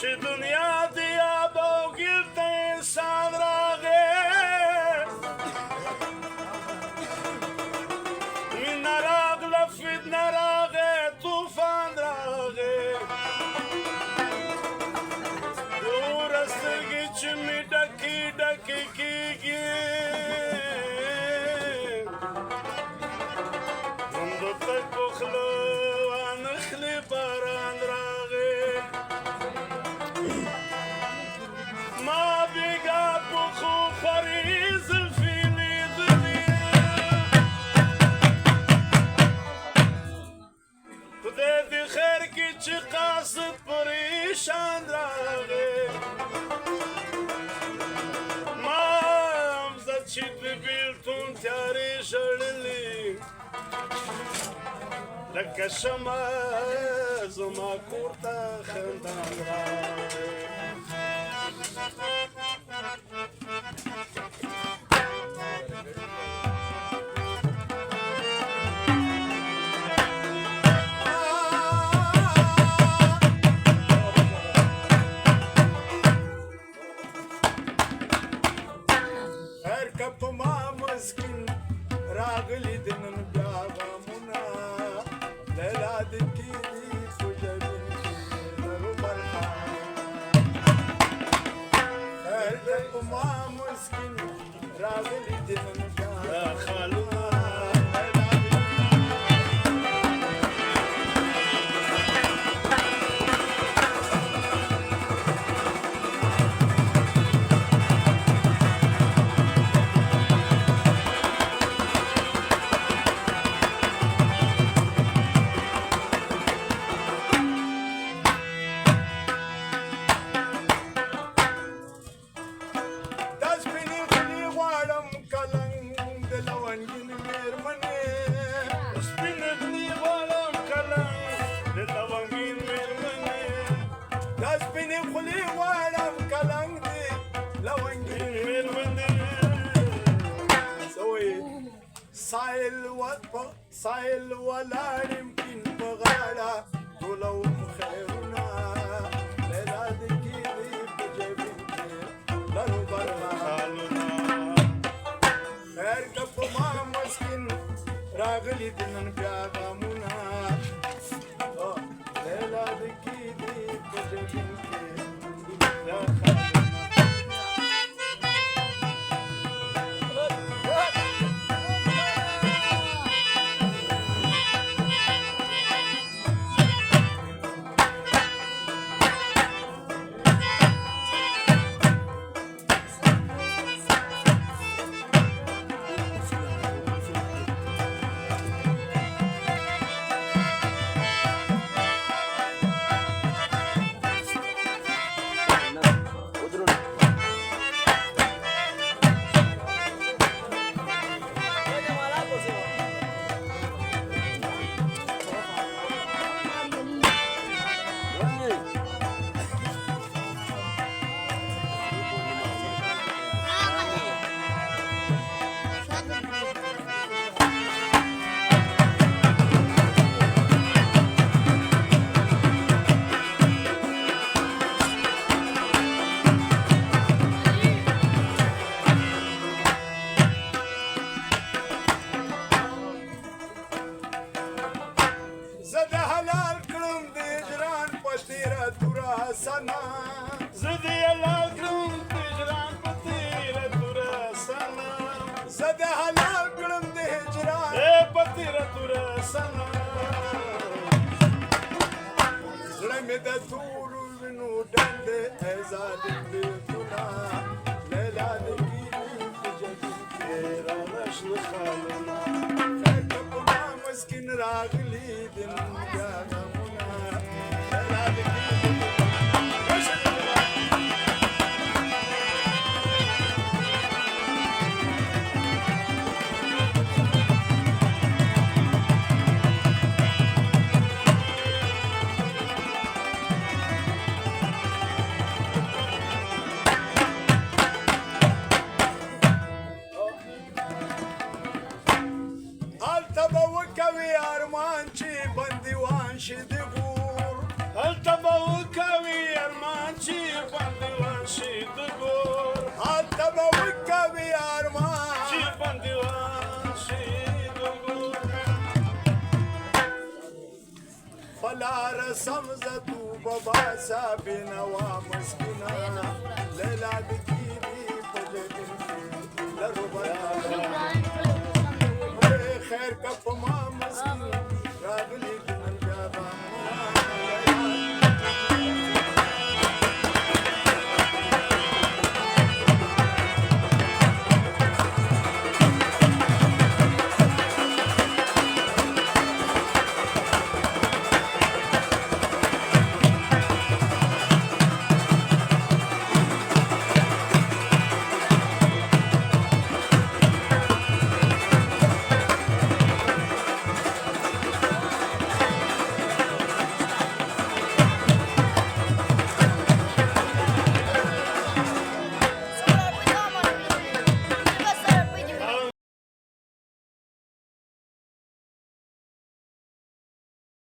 چې دنیا د یاد او ګیل ته انسان راغی مینه راغله فتنه راغی طوفان راغی توره سترګې چې مې ډکې ډکې کېږي ژوندو تګ په خوله وانخلي باران راغی ما بیګا په خو خورې زلفې لیدلې خدای دې خیر کړي چې قاصد پریشان راغی ما همزه چې د بېلتون تیارې ژړلې لکه شمع زما کور ته خندان راغی هر کپ ما مسکین راغلی د نن بیا غمونه لیلا د کیدی خوجبین درو برخان هر کپ ما مسکین راغلی د نن بیا خالونه سایل ولاړ يمكن په غاړه ټولوم خیرونه لیلا د کیدی په جیبین کې لرو برخالونه خیر که په ما مسکین راغلی د نن بیا غمونه لیلا د کیدی په جیبین کې She do پلار سمزه تو بباسا بینوا مسکینه لیلا د کیدی په جګړه لرو بیا خیر کپ ما